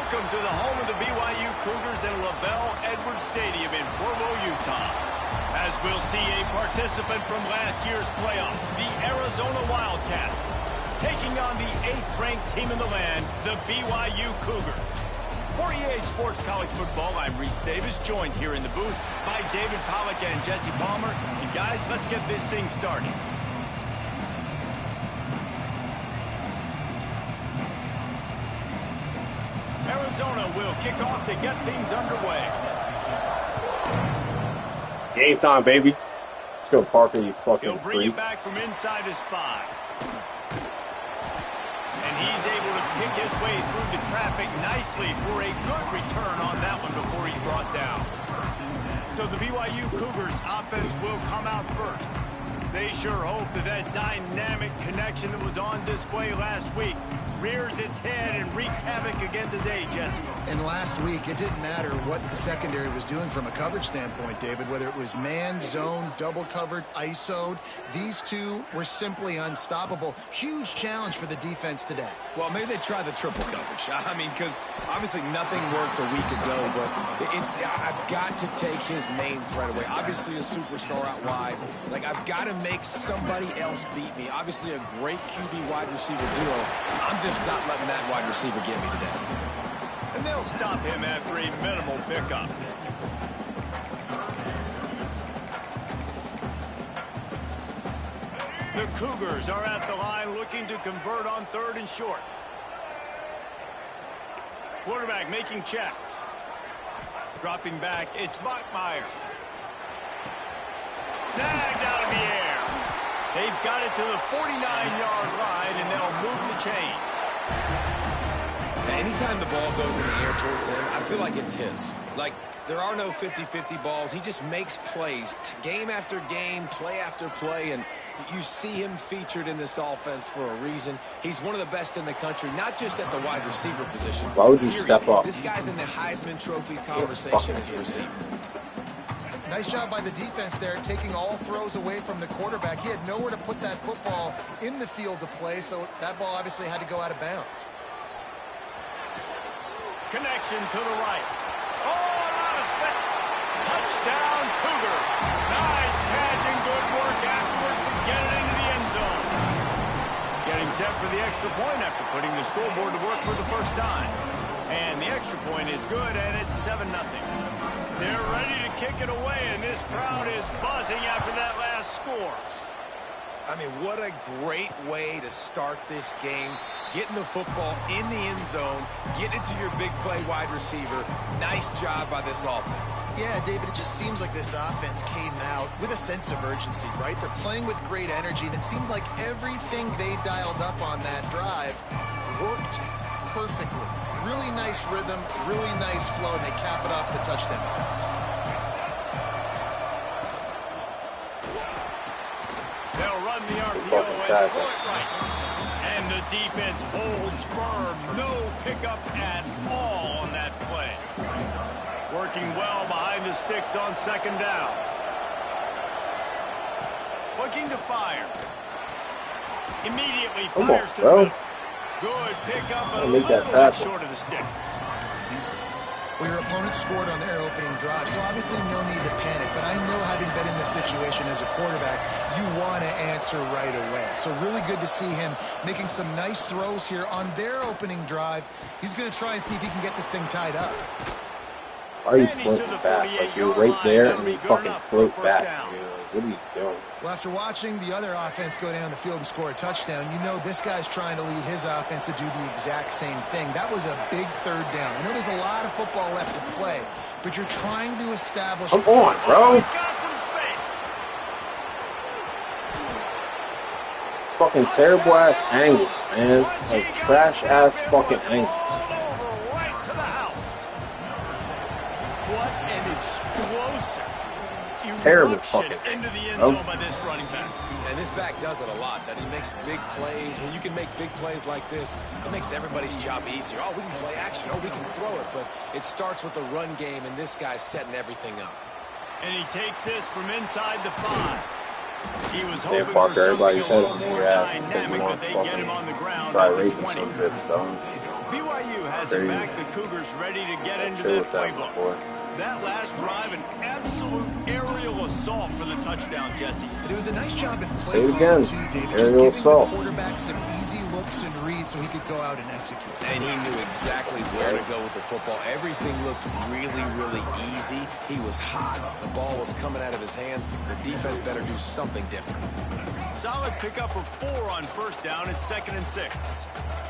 Welcome to the home of the BYU Cougars in LaVell Edwards Stadium in Provo, Utah. As we'll see a participant from last year's playoff, the Arizona Wildcats, taking on the 8th-ranked team in the land, the BYU Cougars. For EA Sports College Football, I'm Reese Davis, joined here in the booth by David Pollack and Jesse Palmer. And guys, let's get this thing started. Arizona will kick off to get things underway. Game time, baby. Let's go, Parker, you fucking He'll bring freak. it back from inside his 5. And he's able to pick his way through the traffic nicely for a good return on that one before he's brought down. So the BYU Cougars offense will come out first. They sure hope that that dynamic connection that was on display last week rears its head and wreaks havoc again today, Jesse. And last week, it didn't matter what the secondary was doing from a coverage standpoint, David, whether it was man, zone, double covered, ISO'd. These two were simply unstoppable. Huge challenge for the defense today. Well, maybe they try the triple coverage. I mean, because obviously nothing worked a week ago, but I've got to take his main threat away. Obviously a superstar out wide. Like, I've got to make somebody else beat me. Obviously a great QB wide receiver duo. I'm just not letting that wide receiver get me today. And they'll stop him after a minimal pickup. The Cougars are at the line looking to convert on 3rd and short. Quarterback making checks. Dropping back, it's Bachmeier. Snagged out of the air. They've got it to the 49-yard line, and they'll move the chains. Anytime the ball goes in the air towards him, I feel like it's his. Like, there are no 50-50 balls. He just makes plays, game after game, play after play, and you see him featured in this offense for a reason. He's one of the best in the country, not just at the wide receiver position. Why would you step up? This guy's in the Heisman Trophy conversation as a receiver. Nice job by the defense there, taking all throws away from the quarterback. He had nowhere to put that football in the field to play, so that ball obviously had to go out of bounds. Connection to the right. Oh, not a spin. Touchdown, Cougar. Nice catch and good work afterwards to get it into the end zone. Getting set for the extra point after putting the scoreboard to work for the first time. And the extra point is good, and it's 7-0. They're ready to kick it away, and this crowd is buzzing after that last score. I mean, what a great way to start this game. Getting the football in the end zone, getting it to your big play wide receiver. Nice job by this offense. Yeah, David, it just seems like this offense came out with a sense of urgency, right? They're playing with great energy, and it seemed like everything they dialed up on that drive worked perfectly. Really nice rhythm, really nice flow, and they cap it off the touchdown pass. They'll run the RPO and point right. And the defense holds firm. No pickup at all on that play. Working well behind the sticks on 2nd down. Looking to fire. Immediately fires to the middle. Good pickup, but a little bit short of the sticks. Well, your opponent scored on their opening drive, so obviously no need to panic. But I know, having been in this situation as a quarterback, you want to answer right away. So really good to see him making some nice throws here on their opening drive. He's going to try and see if he can get this thing tied up. Why are you floating back? Like, you're right there and you fucking float back. You know, what are you doing? Well, after watching the other offense go down the field and score a touchdown, you know this guy's trying to lead his offense to do the exact same thing. That was a big 3rd down. I know there's a lot of football left to play, but you're trying to establish... Come on, bro. He's got some space. Fucking terrible-ass angle, man. Like, trash-ass fucking angle. Terrible fucking into the end zone by this running back. And this back does it a lot. That he makes big plays. When you can make big plays like this, it makes everybody's job easier. Oh, we can play action. Oh, we can throw it. But it starts with the run game, and this guy's setting everything up. And he takes this from inside the 5. He was They hoping fuck for everybody's something head a in little your more ass and take dynamic, them on but they get him on the fucking ground try at the raping 20. some bitch though. BYU has it back. The Cougars ready to get into that playbook. That last drive, an absolute aerial assault for the touchdown, Jesse. But it was a nice job in Say it play again. too, David. Aerial Just giving assault. the quarterback some easy looks and reads so he could go out and execute. And he knew exactly where to go with the football. Everything looked really, really easy. He was hot. The ball was coming out of his hands. The defense better do something different. Solid pickup of 4 on first down. It's 2nd and 6.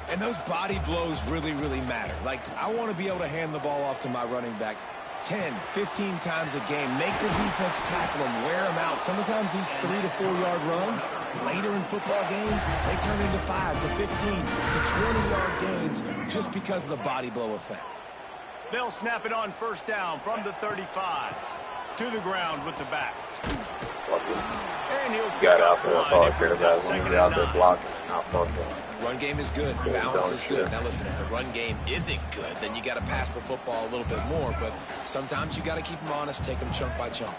And those body blows really, really matter. Like, I want to be able to hand the ball off to my running back 10, 15 times a game. Make the defense tackle them, wear them out. Sometimes these 3 to 4 yard runs, later in football games, they turn into 5 to 15 to 20 yard gains just because of the body blow effect. They'll snap it on first down from the 35. To the ground with the back. And he'll got out there. That's all I cared about when you're out there blocking. Not fucking. Run game is good. Balance is good. Now listen, if the run game isn't good, then you got to pass the football a little bit more. But sometimes you got to keep them honest, take them chunk by chunk.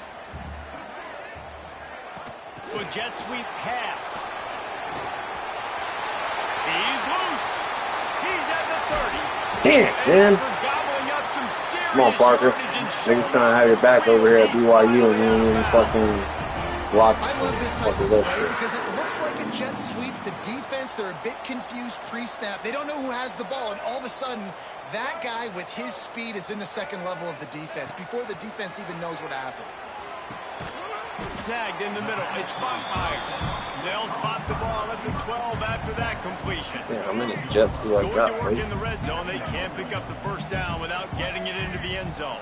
Good jet sweep pass. He's loose. He's at the 30. Damn, man. Come on, Parker. Niggas trying to have your back over here at BYU and you ain't even fucking block. I love this type of play because it looks like a jet sweep. The defense, they're a bit confused pre-snap. They don't know who has the ball, and all of a sudden, that guy with his speed is in the second level of the defense before the defense even knows what happened. Snagged in the middle. It's Bachmeier. They'll spot the ball at the 12 after that completion. Yeah, how many jets do I got? Going to work in the red zone. They can't pick up the first down without getting it into the end zone.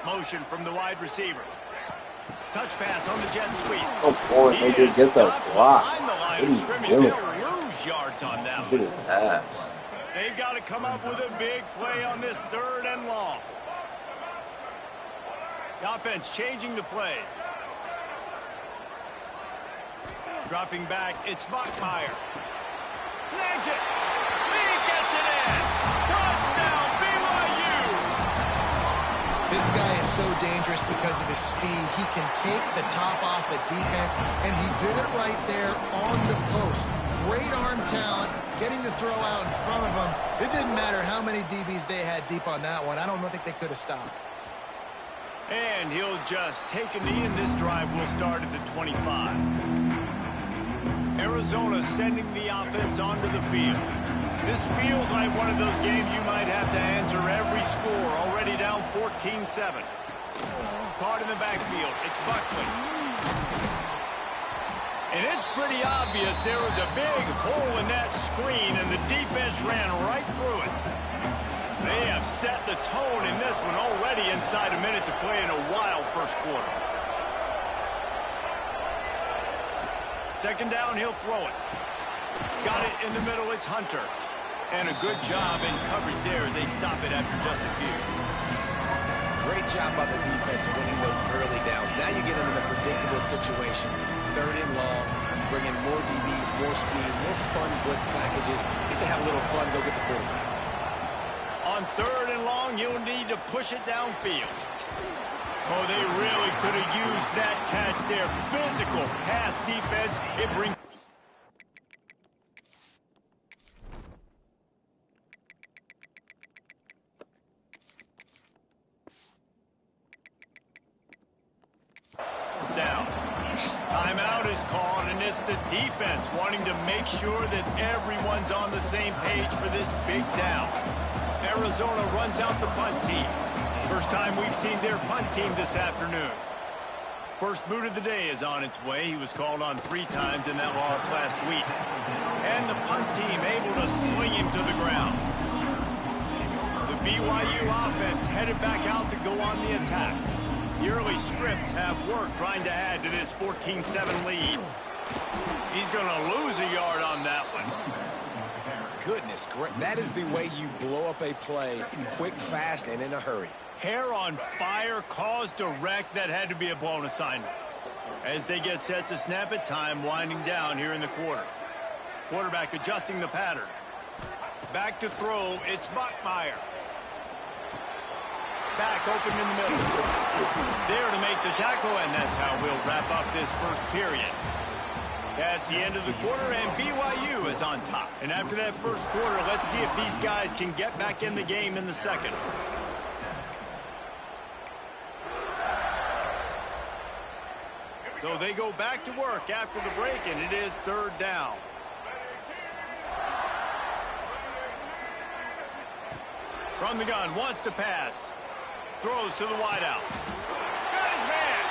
Motion from the wide receiver. Touch pass on the jet sweep. Oh boy, they did get that block. What are you doing? They'll lose yards on that one. Look at his ass. They've got to come up with a big play on this 3rd and long. The offense changing the play. Dropping back, it's Bachmeier. Snags it. He gets it in. Touchdown, BYU. This guy is so dangerous because of his speed. He can take the top off the defense, and he did it right there on the post. Great arm talent, getting the throw out in front of him. It didn't matter how many DBs they had deep on that one. I don't think they could have stopped. And he'll just take a knee, and this drive will start at the 25. Arizona sending the offense onto the field. This feels like one of those games you might have to answer every score. Already down 14-7. Caught in the backfield. It's Buckley. And it's pretty obvious there was a big hole in that screen, and the defense ran right through it. They have set the tone in this one already inside a minute to play in a wild first quarter. Second down, he'll throw it. Got it in the middle, it's Hunter. And a good job in coverage there as they stop it after just a few. Great job by the defense winning those early downs. Now you get them in a predictable situation. 3rd and long. You bring in more DBs, more speed, more fun blitz packages. Get to have a little fun. Go get the quarterback. On 3rd and long, you'll need to push it downfield. Oh, they really could have used that catch there. Physical pass defense. It brings... down. Timeout is called, and it's the defense wanting to make sure that everyone's on the same page for this big down. Arizona runs out the punt team. First time we've seen their punt team this afternoon. First boot of the day is on its way. He was called on 3 times in that loss last week. And the punt team able to sling him to the ground. The BYU offense headed back out to go on the attack. The early scripts have worked trying to add to this 14-7 lead. He's going to lose a yard on that one. Goodness, great. That is the way you blow up a play quick, fast, and in a hurry. Hair on fire, caused a wreck. That had to be a blown assignment. As they get set to snap it, time winding down here in the quarter. Quarterback adjusting the pattern. Back to throw, it's Bachmeier. Back open in the middle. There to make the tackle, and that's how we'll wrap up this first period. That's the end of the quarter, and BYU is on top. And after that first quarter, let's see if these guys can get back in the game in the second. So they go back to work after the break, and it is third down. From the gun, wants to pass. Throws to the wideout. Got his man.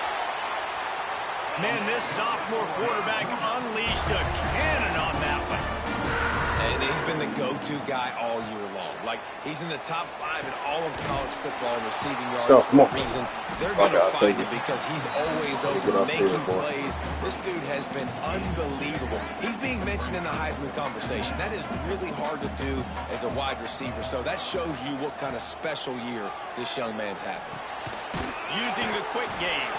Man, this sophomore quarterback unleashed a cannon on that one. And he's been the go-to guy all year long. Like, he's in the top 5 in all of college football in receiving yards for a reason. They're going to find him because he's always open, making plays. This dude has been unbelievable. He's being mentioned in the Heisman conversation. That is really hard to do as a wide receiver. So that shows you what kind of special year this young man's having. Using the quick game.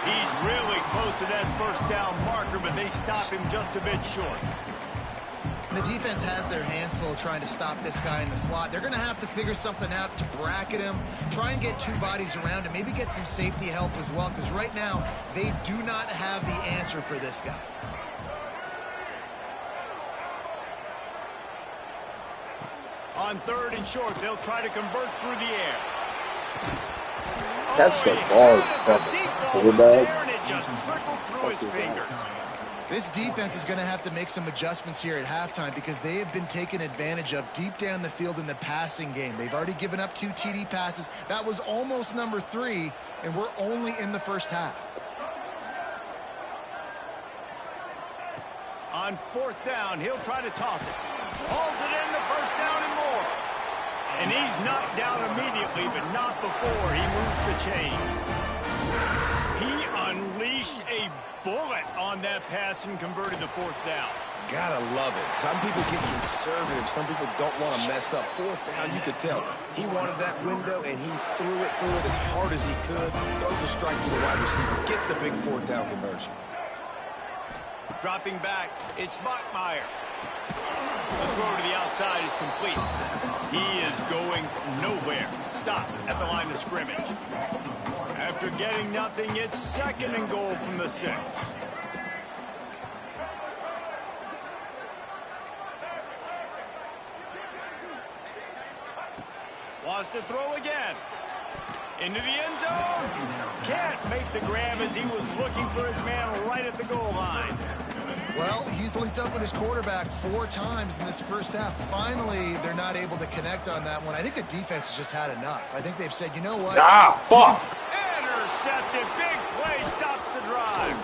He's really close to that first down marker, but they stop him just a bit short. The defense has their hands full trying to stop this guy in the slot. They're going to have to figure something out to bracket him, try and get 2 bodies around him, maybe get some safety help as well, because right now they do not have the answer for this guy. On third and short, they'll try to convert through the air. That's the ball. And it just trickled through his fingers. This defense is going to have to make some adjustments here at halftime because they have been taken advantage of deep down the field in the passing game. They've already given up 2 TD passes. That was almost number 3, and we're only in the first half. On fourth down, he'll try to toss it. Hauls it in the first down and more. And he's knocked down immediately, but not before he moves the chains. He unleashed a bullet on that pass and converted the fourth down. Gotta love it. Some people get conservative. Some people don't want to mess up. Fourth down, you could tell. He wanted that window, and he threw it as hard as he could. Throws a strike to the wide receiver. Gets the big fourth down conversion. Dropping back, it's Bachmeier. The throw to the outside is complete. He is going nowhere. Stop at the line of scrimmage. After getting nothing, it's second and goal from the 6. Wants to throw again. Into the end zone. Can't make the grab as he was looking for his man right at the goal line. Well, he's linked up with his quarterback 4 times in this first half. Finally, they're not able to connect on that one. I think the defense has just had enough. I think they've said, you know what? Fuck! Intercepted. Big play stops the drive.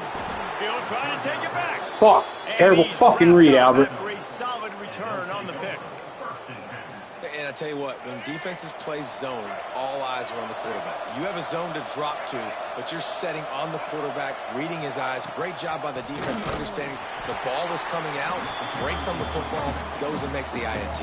He'll try to take it back. Fuck. Terrible fucking read, Albert. For a solid return on the pick. And I tell you what, when defenses play zone, all eyes are on the quarterback. You have a zone to drop to, but you're setting on the quarterback, reading his eyes. Great job by the defense, understanding the ball was coming out, breaks on the football, goes and makes the INT.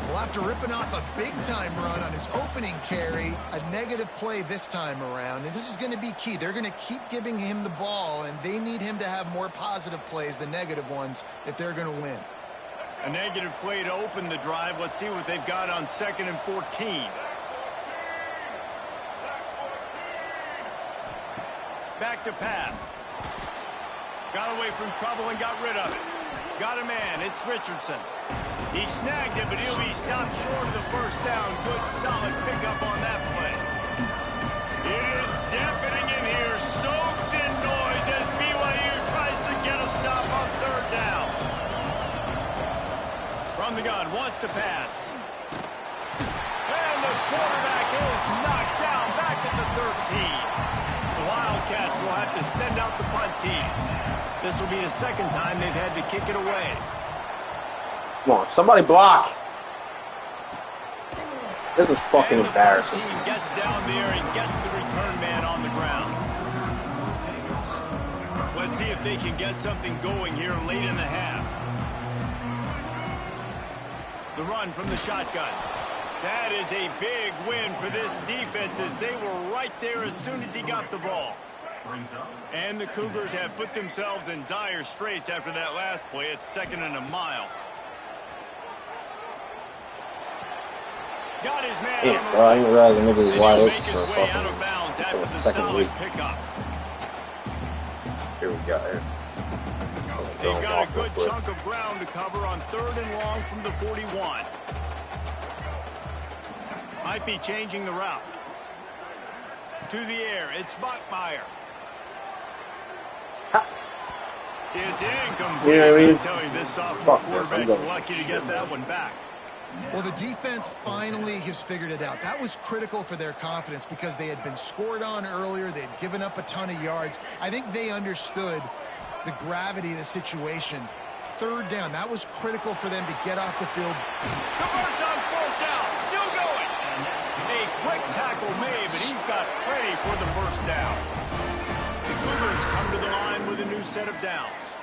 Well, after ripping off a big-time run on his opening carry, a negative play this time around, and this is going to be key. They're going to keep giving him the ball, and they need him to have more positive plays than negative ones if they're going to win. A negative play to open the drive. Let's see what they've got on 2nd and 14. Back to pass. Got away from trouble and got rid of it. Got a man. It's Richardson. He snagged it, but he'll be stopped short of the first down. Good, solid pickup on that play. It is deafening in here, soaked in noise as BYU tries to get a stop on 3rd down. From the gun, wants to pass. And the quarterback is knocked down back at the 13. The Wildcats will have to send out the punt team. This will be the 2nd time they've had to kick it away. Come on, somebody block. This is fucking embarrassing. The team gets down there and gets the return man on the ground. Let's see if they can get something going here late in the half. The run from the shotgun. That is a big win for this defense as they were right there as soon as he got the ball. And the Cougars have put themselves in dire straits after that last play. It's 2nd and a mile. Got his man. Damn, bro, I didn't realize the nigga was wide open for for the second week. Pickup. Here we go. Here. They've got a good chunk of ground to cover on 3rd and long from the 41. Might be changing the route. To the air, it's Buckmeyer. It's incomplete. You know what I mean? I tell you, this sophomore quarterback's lucky to get that one back. Well, the defense finally has figured it out. That was critical for their confidence because they had been scored on earlier. They had given up a ton of yards. I think they understood the gravity of the situation. 3rd down, that was critical for them to get off the field. Converts on 4th down, still going. A quick tackle made, but he's got plenty for the 1st down. The Cougars come to the line with a new set of downs.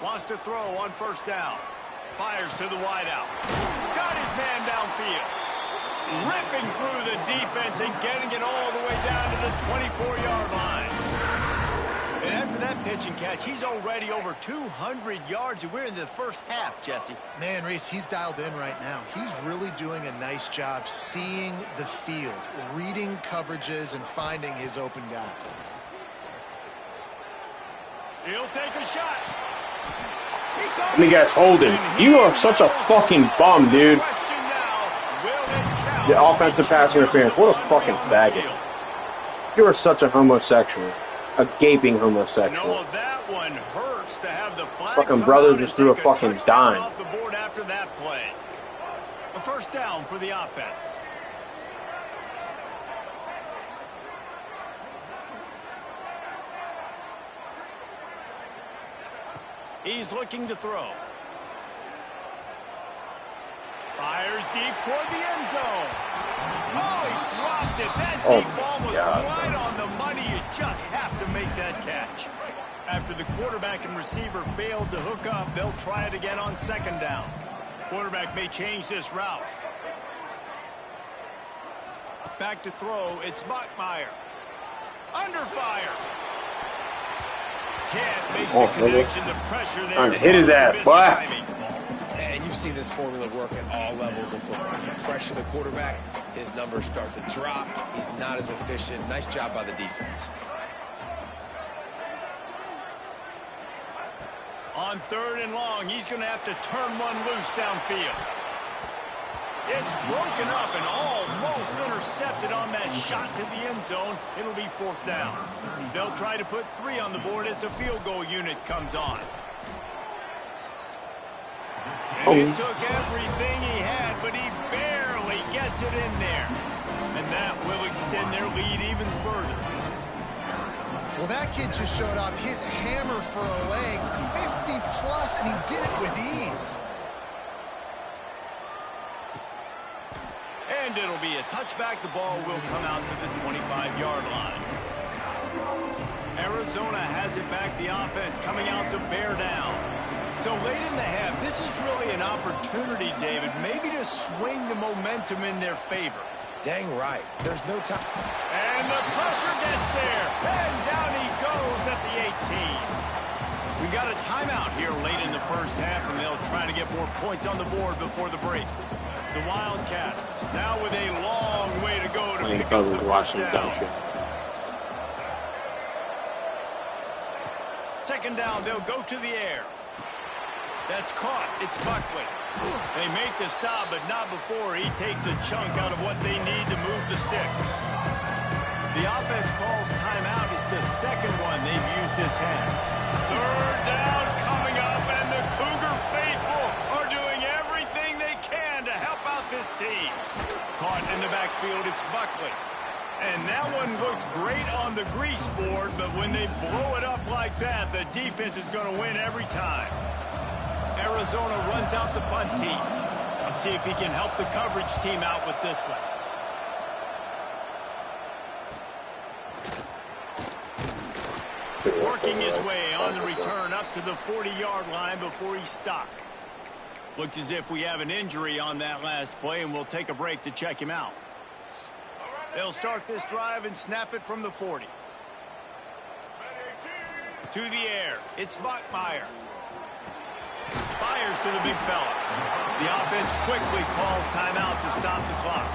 Wants to throw on 1st down. Fires to the wideout. Got his man downfield. Ripping through the defense and getting it all the way down to the 24-yard line. And after that pitch and catch, he's already over 200 yards, and we're in the 1st half, Jesse. Man, Reese, he's dialed in right now. He's really doing a nice job seeing the field, reading coverages, and finding his open guy. He'll take a shot. Let me guess, Holden. You are such a fucking bum, dude. The offensive pass interference. What a fucking faggot. You are such a homosexual. A gaping homosexual. No, that one hurts to have the flag. Fucking brother just threw a fucking dime. Off the board after that play. A 1st down for the offense. He's looking to throw. Fires deep toward the end zone. Oh, he dropped it. That deep ball was right on the money. You just have to make that catch. After the quarterback and receiver failed to hook up, they'll try it again on 2nd down. Quarterback may change this route. Back to throw. It's Buckmeyer. Under fire. Can't make the connection. The pressure there. Hit his ass, boy. And you see this formula work at all levels of football. You pressure the quarterback, his numbers start to drop. He's not as efficient. Nice job by the defense. On 3rd and long, he's going to have to turn one loose downfield. It's broken up and almost intercepted on that shot to the end zone. It'll be 4th down. They'll try to put 3 on the board as the field goal unit comes on. And it took everything he had, but he barely gets it in there. And that will extend their lead even further. Well, that kid just showed off his hammer for a leg, 50-plus, and he did it with ease. And it'll be a touchback. The ball will come out to the 25-yard line. Arizona has it back. The offense coming out to bear down. So late in the half, this is really an opportunity, David, maybe to swing the momentum in their favor. Dang right. There's no time. And the pressure gets there. And down he goes at the 18. We got a timeout here late in the 1st half, and they'll try to get more points on the board before the break. The Wildcats now with a long way to go to pick up the first down. 2nd down, they'll go to the air. That's caught. It's Buckley. They make the stop, but not before he takes a chunk out of what they need to move the sticks. The offense calls timeout. It's the 2nd one they've used this half. 3rd down coming up, and the Cougar faithful are doing everything they can to help out this team. Caught in the backfield, it's Buckley. And that one looked great on the grease board, but when they blow it up like that, the defense is going to win every time. Arizona runs out the punt team. Let's see if he can help the coverage team out with this one. Working his way on the return up to the 40-yard line before he stopped. Looks as if we have an injury on that last play, and we'll take a break to check him out. They'll start this drive and snap it from the 40. To the air, it's Buckmeyer. Fires to the big fella. The offense quickly calls timeout to stop the clock.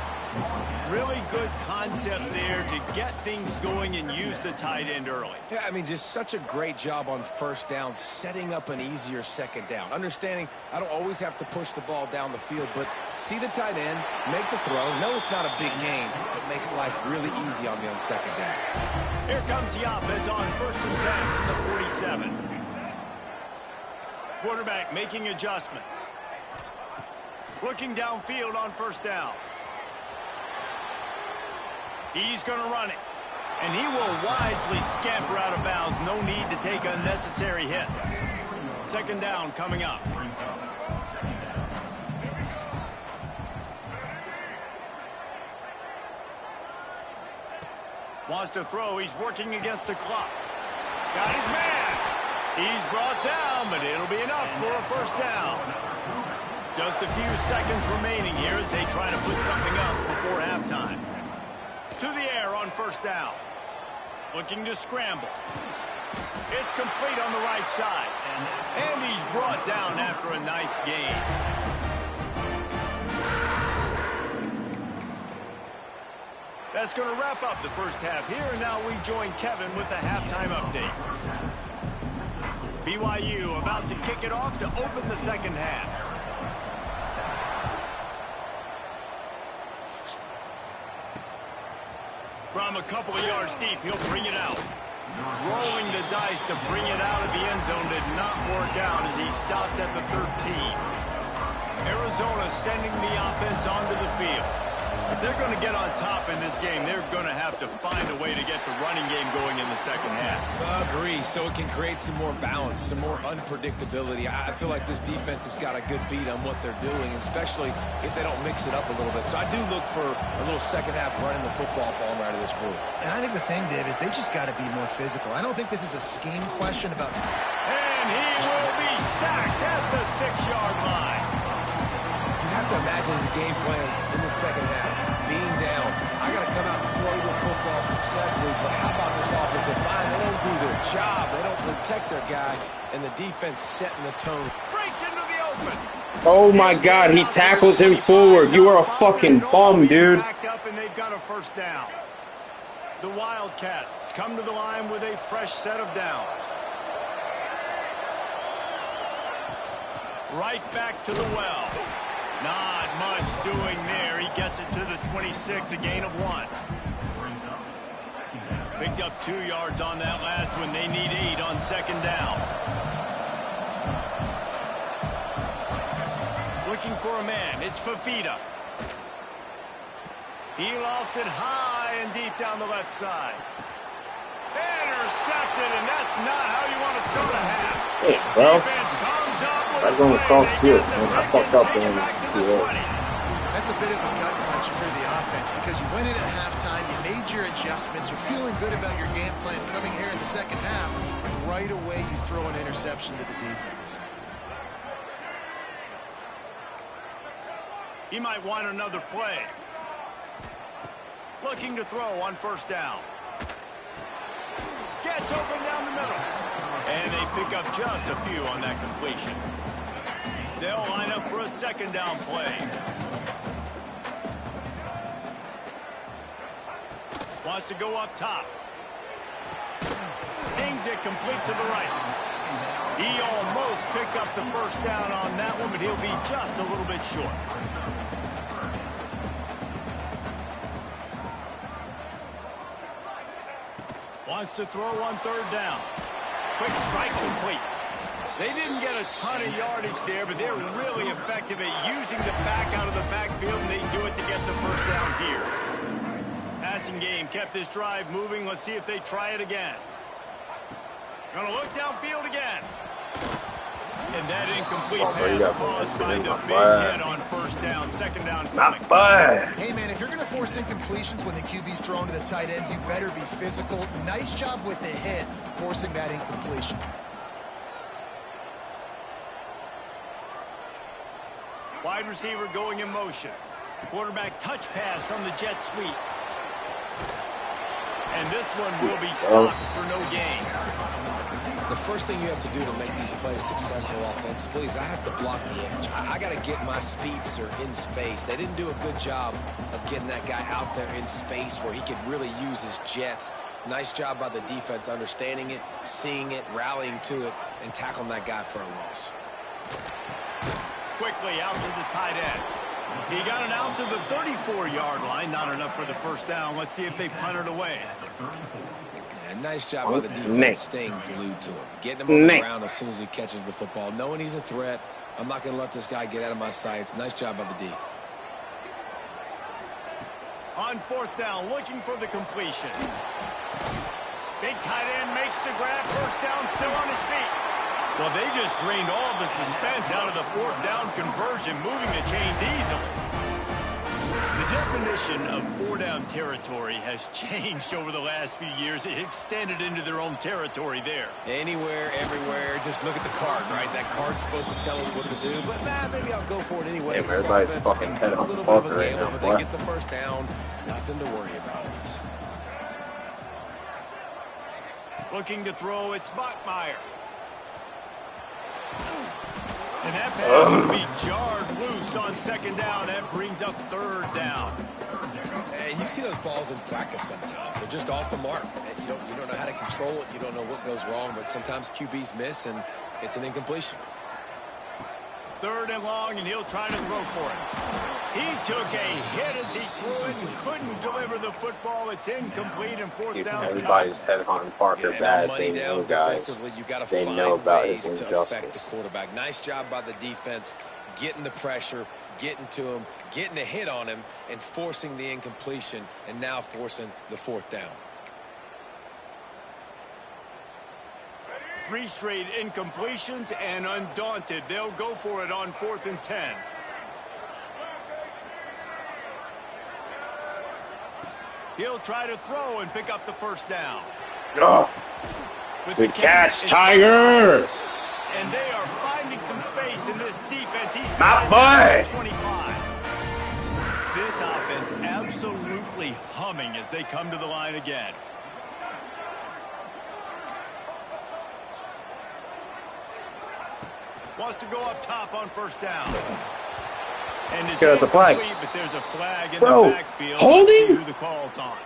Really good concept there to get things going and use the tight end early. Yeah, I mean, just such a great job on first down, setting up an easier second down. Understanding I don't always have to push the ball down the field, but see the tight end, make the throw. No, it's not a big gain. It makes life really easy on me on second down. Here comes the offense on 1st and 10 from the 47. Quarterback making adjustments. Looking downfield on 1st down. He's going to run it. And he will wisely scamper out of bounds. No need to take unnecessary hits. 2nd down coming up. Wants to throw. He's working against the clock. Got his man. He's brought down, but it'll be enough for a 1st down. Just a few seconds remaining here as they try to put something up before halftime. To the air on 1st down. Looking to scramble. It's complete on the right side. And he's brought down after a nice gain. That's going to wrap up the first half here. And now we join Kevin with the halftime update. BYU about to kick it off to open the second half. From a couple of yards deep, he'll bring it out. Rolling the dice to bring it out of the end zone did not work out as he stopped at the 13. Arizona sending the offense onto the field. If they're going to get on top in this game, they're going to have to find a way to get the running game going in the second half. Agree, so it can create some more balance, some more unpredictability. I feel like this defense has got a good beat on what they're doing, especially if they don't mix it up a little bit. So I do look for a little second half running the football falling right out of this group. And I think the thing, Dave, is they just got to be more physical. I don't think this is a scheme question about... And he will be sacked at the 6-yard line. You have to imagine the game plan in the second half. Being down, I got to come out and throw the football successfully, but how about this offensive line? They don't do their job. They don't protect their guy, and the defense setting the tone. Breaks into the open. Oh, my God. He tackles him forward. You are a fucking bum, dude. Backed up, and they've got a 1st down. The Wildcats come to the line with a fresh set of downs. Right back to the well. Not much doing there. He gets it to the 26, a gain of 1. Picked up 2 yards on that last one. They need 8 on 2nd down. Looking for a man. It's Fafita. He lofts it high and deep down the left side. Intercepted, and that's not how you want to start a half. Hey, bro. Defense comes up with I'm going across field, man. I fucked up there. in That's a bit of a gut punch for the offense because you went in at halftime, you made your adjustments, you're feeling good about your game plan coming here in the second half, and right away you throw an interception to the defense. He might want another play. Looking to throw on 1st down. Gets open down the middle. And they pick up just a few on that completion. They'll line up for a 2nd down play. Wants to go up top. Zings it complete to the right. He almost picked up the 1st down on that one, but he'll be just a little bit short. Wants to throw on 3rd down. Quick strike complete. They didn't get a ton of yardage there, but they're really effective at using the back out of the backfield, and they do it to get the 1st down here. Passing game kept this drive moving. Let's see if they try it again. Gonna look downfield again. And that incomplete pass caused by the big hit on 1st down. 2nd down coming. Not bad. Hey, man, if you're going to force incompletions when the QB's thrown to the tight end, you better be physical. Nice job with the hit, forcing that incompletion. Wide receiver going in motion. Quarterback touch pass on the jet sweep. And this one will be stopped for no gain. The first thing you have to do to make these plays successful offensively is I have to block the edge. I got to get my speedster in space. They didn't do a good job of getting that guy out there in space where he could really use his jets. Nice job by the defense understanding it, seeing it, rallying to it, and tackling that guy for a loss. Quickly out to the tight end. He got it out to the 34-yard line. Not enough for the first down. Let's see if they punt it away. Yeah, nice job by the defense staying glued to him. Getting him on the ground as soon as he catches the football. Knowing he's a threat, I'm not going to let this guy get out of my sights. Nice job by the D. On fourth down, looking for the completion. Big tight end makes the grab. First down, still on his feet. Well, they just drained all of the suspense out of the fourth down conversion, moving the chains easily. The definition of four-down territory has changed over the last few years. It extended into their own territory there. Anywhere, everywhere, just look at the card, right? That card's supposed to tell us what to do, but maybe I'll go for it anyway. Yeah, everybody's fucking head on the Parker right now. But they get the first down, nothing to worry about. Looking to throw, it's Bachmeier. And that pass will be jarred loose on second down. That brings up third down. And you see those balls in practice sometimes. They're just off the mark. You don't know how to control it. You don't know what goes wrong, but sometimes QBs miss, and it's an incompletion. Third and long, and he'll try to throw for it. He took a hit as he threw it and couldn't deliver the football. It's incomplete, and fourth down. Everybody's head on Parker bad. They know, guys. They know about his injustice. The quarterback. Nice job by the defense, getting the pressure, getting to him, getting a hit on him, and forcing the incompletion, and now forcing the fourth down. 3 straight incompletions, and undaunted, they'll go for it on 4th and 10. He'll try to throw and pick up the first down. Oh, good catch, Tiger! And they are finding some space in this defense. He's my boy! 25. This offense absolutely humming as they come to the line again. Wants to go up top on first down. And it's a flag. But there's a flag in Bro, the backfield. holding? Who the call's on.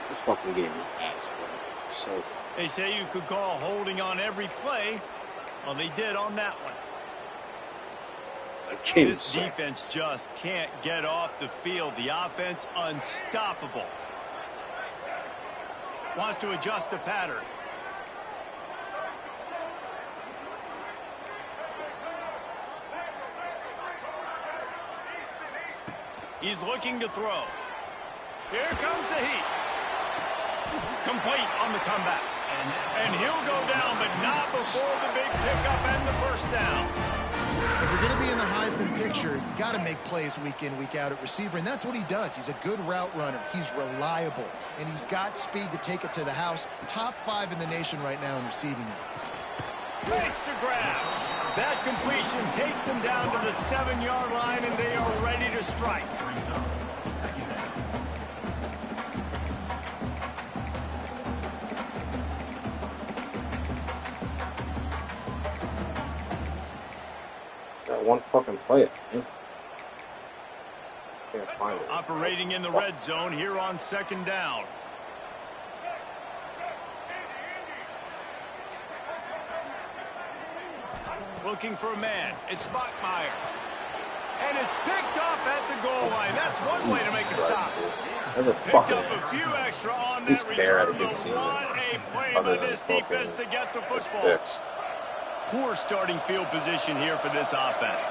This fucking game is ass, bro. So They say you could call holding on every play. Well, they did on that one. This defense just can't get off the field. The offense unstoppable. Wants to adjust the pattern. He's looking to throw. Here comes the heat. Complete on the comeback. And he'll go down, but not before the big pickup and the first down. If you're going to be in the Heisman picture, you got to make plays week in, week out at receiver, and that's what he does. He's a good route runner. He's reliable, and he's got speed to take it to the house. Top 5 in the nation right now in receiving yards. Makes the grab. That completion takes them down to the 7-yard line, and they are ready to strike. one fucking play. Can't find it. Operating in the red zone here on second down. Looking for a man. It's Bachmeier. And it's picked off at the goal line. That's one way to make a stop. Picked up a few extra on that return, but what a play by this defense to get the football. Poor starting field position here for this offense.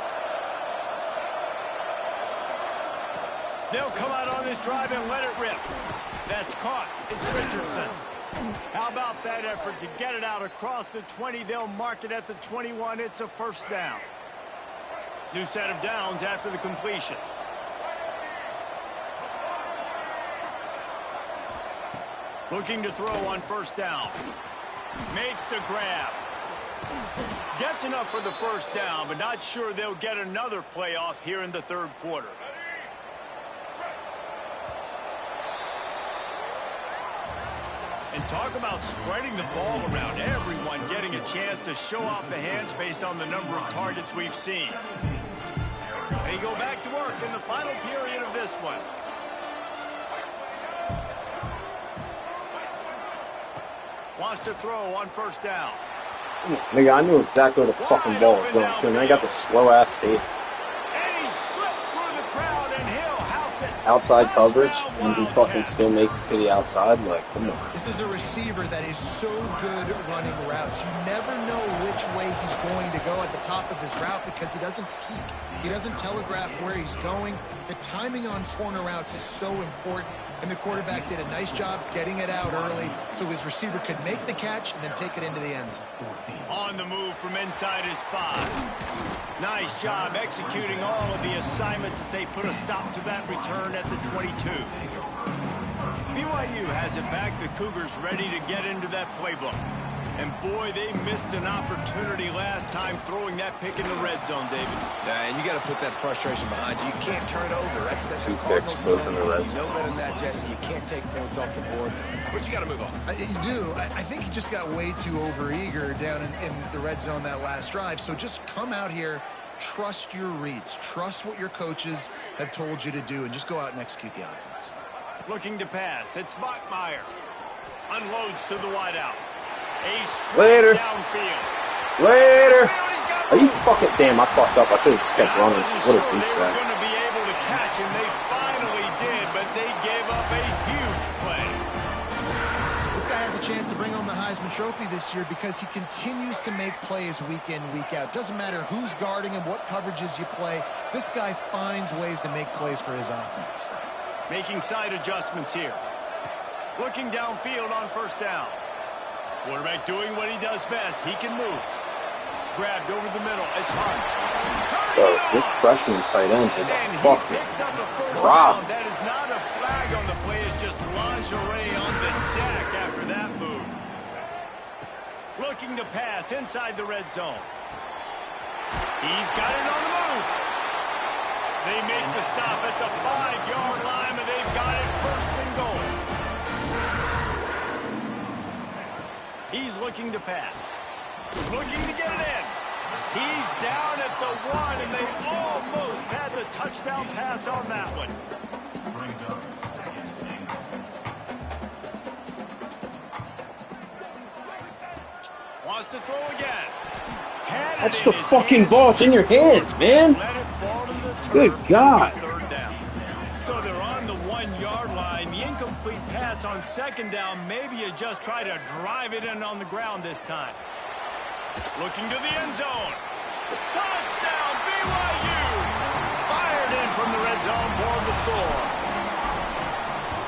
They'll come out on this drive and let it rip. That's caught. It's Richardson. How about that effort to get it out across the 20? They'll mark it at the 21. It's a first down. New set of downs after the completion. Looking to throw on first down. Makes the grab. Gets enough for the first down, but not sure they'll get another playoff here in the third quarter. And talk about spreading the ball around. Everyone getting a chance to show off the hands based on the number of targets we've seen. They go back to work in the final period of this one. Wants to throw on first down. Nigga, I knew exactly where the fucking ball was going to, and I got the slow-ass safe. And he slipped through the crowd, and he'll house it. Outside coverage, and he fucking still makes it to the outside. Like, come on. This is a receiver that is so good at running routes. You never know which way he's going to go at the top of his route because he doesn't peek. He doesn't telegraph where he's going. The timing on corner routes is so important, and the quarterback did a nice job getting it out early so his receiver could make the catch and then take it into the end zone. On the move from inside his 5. Nice job executing all of the assignments as they put a stop to that return at the 22. BYU has it back. The Cougars ready to get into that playbook. And boy, they missed an opportunity last time throwing that pick in the red zone, David. Yeah, and you got to put that frustration behind you. You can't turn it over. That's Two a Cardinals picks, both in the red You know better than that, Jesse. You can't take points off the board, but you got to move on. You do. I think he just got way too overeager down in the red zone that last drive. So just come out here, trust your reads, trust what your coaches have told you to do, and just go out and execute the offense. Looking to pass. It's Bachmeier. Unloads to the wideout. Later. Downfield. Later. Are you fucking damn? I fucked up. I should have just kept running. What a douchebag. They were douchebag. going to be able to catch, and they finally did, but they gave up a huge play. This guy has a chance to bring home the Heisman Trophy this year because he continues to make plays week in, week out. Doesn't matter who's guarding him, what coverages you play. This guy finds ways to make plays for his offense. Making side adjustments here. Looking downfield on first down. Quarterback doing what he does best. He can move. Grabbed over the middle. It's Hunt. Bro, this freshman tight end is a fucking drop. That is not a flag on the play. It's just lingerie on the deck after that move. Looking to pass inside the red zone. He's got it on the move. They make the stop at the 5-yard line, and they've got it first and goal. He's looking to pass. Looking to get it in. He's down at the 1, and they almost had the touchdown pass on that one. Wants to throw again. That's the fucking ball. It's in your hands, man. Good God. Third down. So they're on the 1-yard line. The incomplete pass on second down. Maybe you just try to drive it in on the ground this time. Looking to the end zone. Touchdown, BYU! Fired in from the red zone for the score.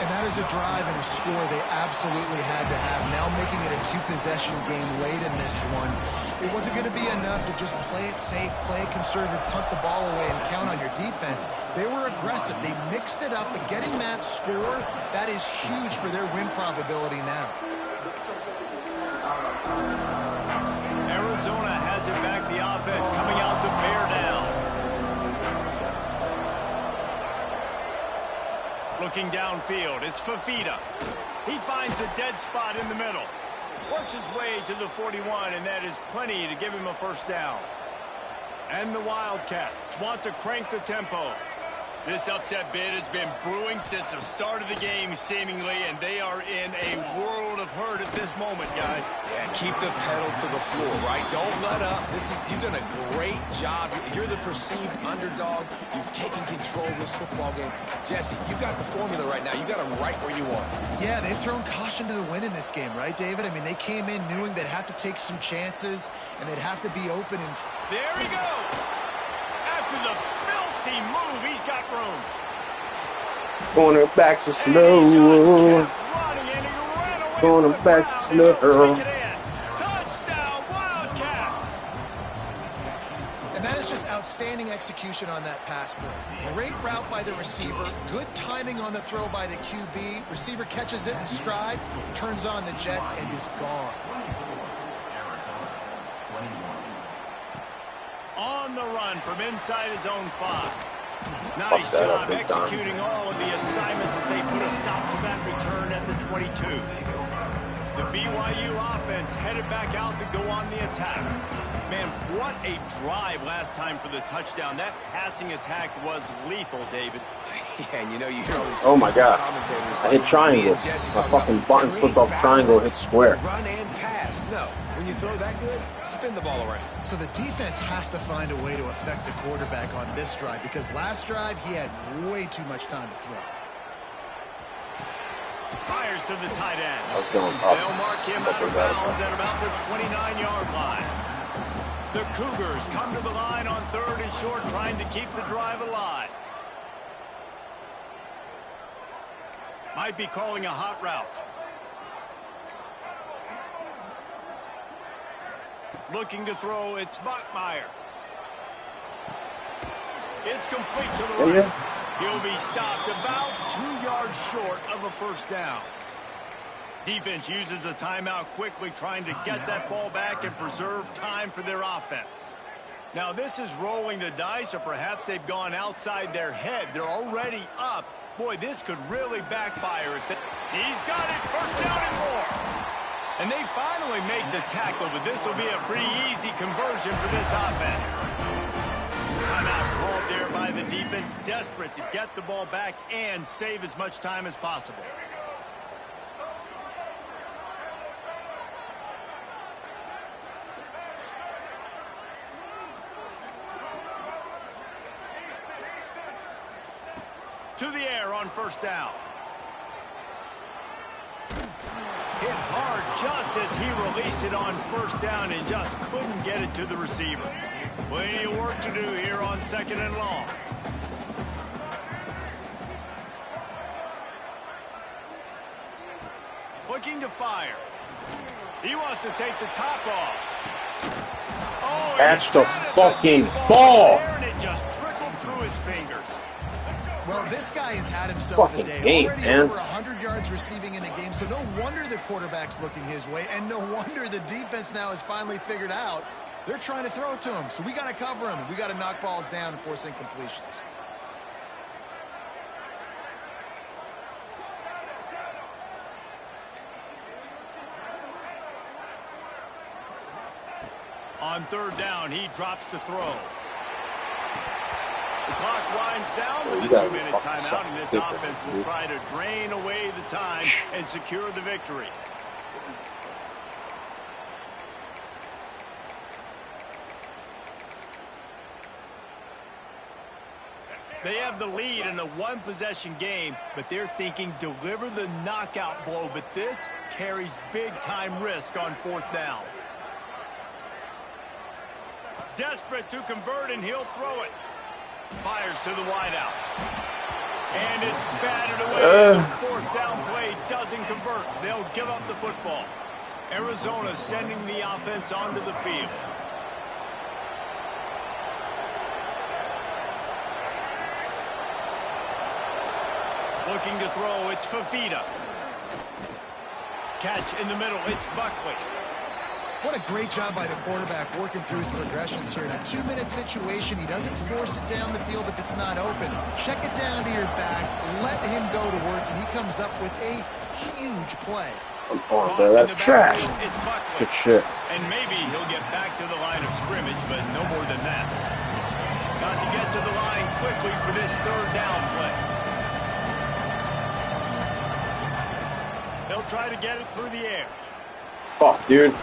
And that is a drive and a score they absolutely had to have. Now making it a 2-possession game late in this one. It wasn't going to be enough to just play it safe, play it conservative, punt the ball away, and count on your defense. They were aggressive. They mixed it up, but getting that score, that is huge for their win probability now. Arizona has it back. The offense coming out to bear down. Looking downfield, it's Fafita. He finds a dead spot in the middle. Works his way to the 41, and that is plenty to give him a first down. And the Wildcats want to crank the tempo. This upset bid has been brewing since the start of the game, seemingly, and they are in a world of hurt at this moment, guys. Yeah, keep the pedal to the floor, right? Don't let up. You've done a great job. You're the perceived underdog. You've taken control of this football game. Jesse, you've got the formula right now. You got them right where you want. Yeah, they've thrown caution to the wind in this game, right, David? I mean, they came in knowing they'd have to take some chances, and they'd have to be open. And there he goes. After the filthy move, he's got room. Cornerbacks are slow. Cornerbacks are slow. Touchdown, Wildcats. And that is just outstanding execution on that pass play. Great route by the receiver. Good timing on the throw by the QB. Receiver catches it in stride, turns on the jets, and is gone. On the run from inside his own 5. Nice job executing all of the assignments as they put a stop to that return at the 22. The BYU offense headed back out to go on the attack. Man, what a drive last time for the touchdown. That passing attack was lethal, David. Yeah, and you know, you hear all these oh my God. commentators I hit triangle. My fucking button flipped off triangle, hit square. Run and pass. No. When you throw that good, spin the ball around. So the defense has to find a way to affect the quarterback on this drive because last drive he had way too much time to throw. Fires to the tight end. Going up. They'll mark him out of bounds at about the 29-yard line. The Cougars come to the line on 3rd and short, trying to keep the drive alive. Might be calling a hot route. Looking to throw, it's Bachmeier. It's complete to the right. He'll be stopped about 2 yards short of a first down. Defense uses a timeout quickly, trying to get that ball back and preserve time for their offense. Now, this is rolling the dice, or perhaps they've gone outside their head. They're already up. Boy, this could really backfire. He's got it. First down and more. And they finally make the tackle, but this will be a pretty easy conversion for this offense. Timeout called there by the defense, desperate to get the ball back and save as much time as possible. To the air on first down. Hit hard just as he released it on first down and just couldn't get it to the receiver. Plenty of work to do here on 2nd and long. Looking to fire. He wants to take the top off. Oh, that's the fucking ball. And it just trickled through his fingers. Well, this guy has had himself fucking a day. game, Already man. over 100 yards receiving in the game, so no wonder the quarterback's looking his way, and no wonder the defense now has finally figured out they're trying to throw it to him. So we got to cover him. We got to knock balls down and force incompletions. On 3rd down, he drops to throw. The clock winds down with the 2-minute timeout, and this offense will try to drain away the time and secure the victory. They have the lead in a one-possession game, but they're thinking deliver the knockout blow, but this carries big-time risk on 4th down. Desperate to convert, and he'll throw it. Fires to the wideout. And it's batted away. The 4th down play doesn't convert. They'll give up the football. Arizona sending the offense onto the field. Looking to throw, it's Fafita. Catch in the middle, it's Buckley. What a great job by the quarterback working through his progressions here. In a 2-minute situation, he doesn't force it down the field if it's not open. Check it down to your back, let him go to work, and he comes up with a huge play. Come on, man. That's trash. Good shit. And maybe he'll get back to the line of scrimmage, but no more than that. Got to get to the line quickly for this 3rd down play. They'll try to get it through the air. Fuck, dude.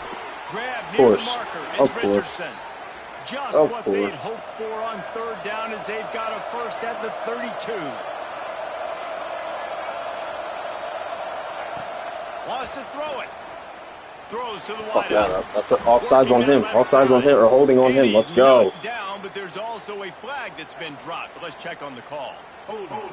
Grab Of near course. the marker. It's Of course. Richardson. Just Of what they'd course. hoped for on 3rd down as they've got a first at the 32. Wants to throw it. Throws to the Fuck wideout. yeah, that's offsides on him. Offsides on him or holding on him. Let's go. Down, but there's also a flag that's been dropped. Let's check on the call. Hold on.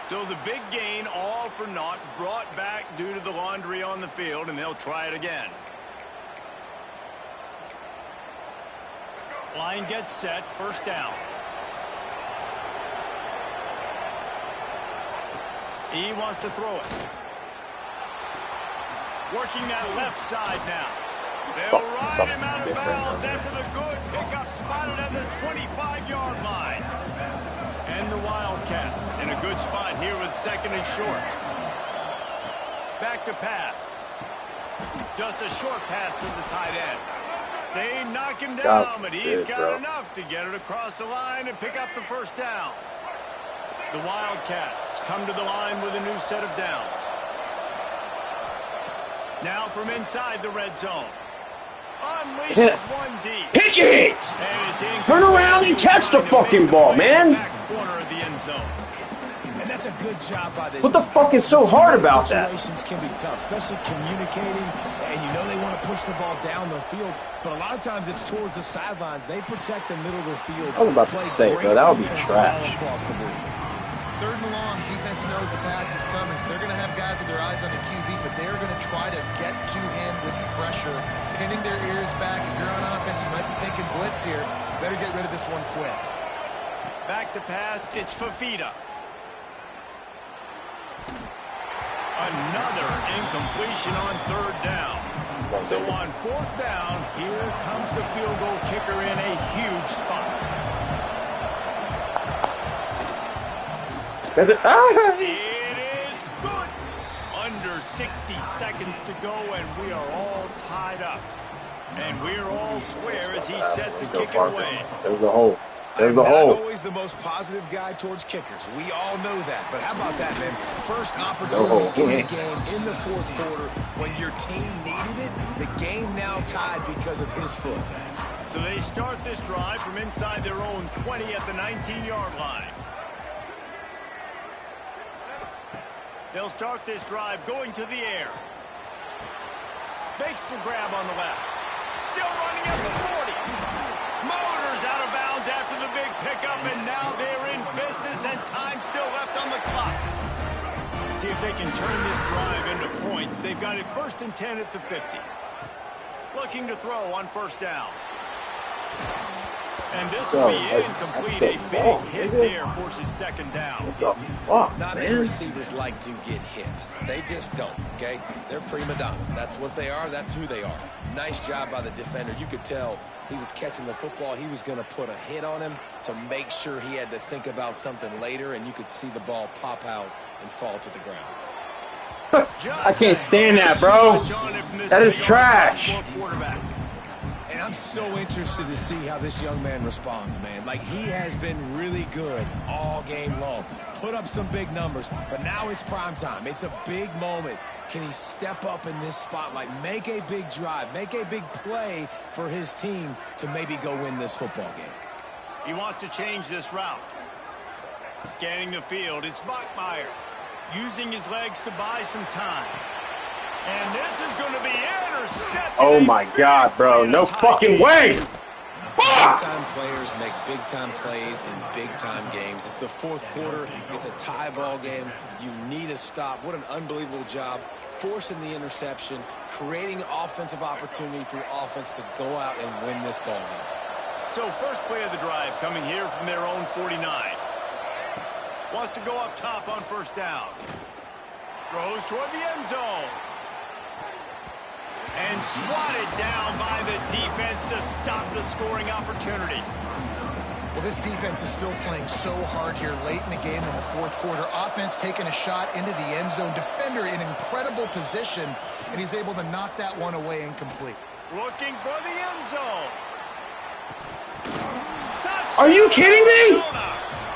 So the big gain, all for naught, brought back due to the laundry on the field, and they'll try it again. Line gets set, first down. He wants to throw it. Working that left side now. They'll ride him out of bounds after the good pickup spotted at the 25-yard line. And the Wildcats in a good spot here with 2nd and short. Back to pass. Just a short pass to the tight end. They knock him down, but he's got enough to get it across the line and pick up the 1st down. The Wildcats come to the line with a new set of downs. Now from inside the red zone. Unleashes one deep. Pick it! Turn around and catch the fucking ball, man. Corner of the end zone. And that's a good job by this. What the fuck is so hard about that? Situations can be tough, especially communicating, and you know they want to push the ball down the field, but a lot of times it's towards the sidelines. They protect the middle of the field. I was about to say, bro, that would be trash. 3rd and long, defense knows the pass is coming, so they're going to have guys with their eyes on the QB, but they're going to try to get to him with pressure, pinning their ears back. If you're on offense, you might be thinking blitz here. You better get rid of this one quick. Back to pass, it's Fafita. Another incompletion on 3rd down. So on 4th down, here comes the field goal kicker in a huge spot. Does it? It is good. Under 60 seconds to go, and we are all tied up. And we're all square as he's set to kick it away. There's the hole. There's the I'm hole. not always the most positive guy towards kickers. We all know that. But how about that, man? First opportunity in the game, in the 4th quarter, when your team needed it, the game now tied because of his foot. So they start this drive from inside their own 20 at the 19-yard line. They'll start this drive going to the air. Makes the grab on the left. Still running at the 40. Motors out of bounds after the big pickup, and now they're in business, and time still left on the clock. See if they can turn this drive into points. They've got it 1st and 10 at the 50. Looking to throw on 1st down. And this will be incomplete. A big hit there forces 2nd down. Not all receivers like to get hit. They just don't, okay? They're prima donnas. That's what they are. That's who they are. Nice job by the defender. You could tell he was catching the football. He was going to put a hit on him to make sure he had to think about something later, and you could see the ball pop out and fall to the ground. I can't stand that, bro. That is trash. And I'm so interested to see how this young man responds, man. Like, he has been really good all game long. Put up some big numbers, but now it's prime time. It's a big moment. Can he step up in this spotlight, make a big drive, make a big play for his team to maybe go win this football game? He wants to change this route. Scanning the field, it's Bachmeier using his legs to buy some time. And this is going to be intercepted. Oh my God, bro. No fucking way. Big-time players make big-time plays in big-time games. It's the 4th quarter. It's a tie ball game. You need a stop. What an unbelievable job forcing the interception, creating offensive opportunity for your offense to go out and win this ball game. So first play of the drive coming here from their own 49. Wants to go up top on 1st down. Throws toward the end zone. And swatted down by the defense to stop the scoring opportunity. Well, this defense is still playing so hard here late in the game in the 4th quarter. Offense taking a shot into the end zone. Defender in incredible position, and he's able to knock that one away incomplete. Looking for the end zone. Are you kidding me?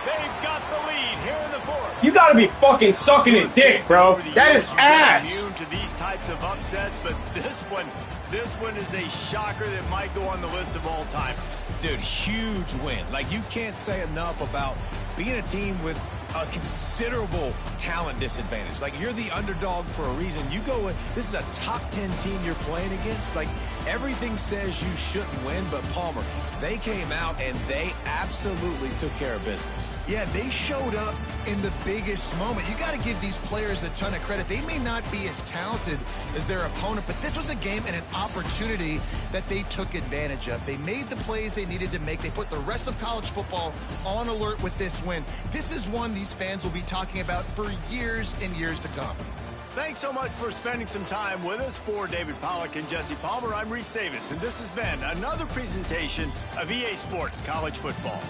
They've got the lead here in the 4th. You gotta be fucking sucking a dick, bro. That is ass. To these types of upsets, but this one is a shocker that might go on the list of all time. Dude, huge win. Like, you can't say enough about being a team with a considerable talent disadvantage. Like, you're the underdog for a reason. You go in, this is a top 10 team you're playing against. Like, everything says you shouldn't win, but Palmer, they came out and they absolutely took care of business. Yeah, they showed up in the biggest moment. You got to give these players a ton of credit. They may not be as talented as their opponent, but this was a game and an opportunity that they took advantage of. They made the plays they needed to make. They put the rest of college football on alert with this win. This is one these fans will be talking about for years and years to come. Thanks so much for spending some time with us. For David Pollack and Jesse Palmer, I'm Reese Davis, and this has been another presentation of EA Sports College Football.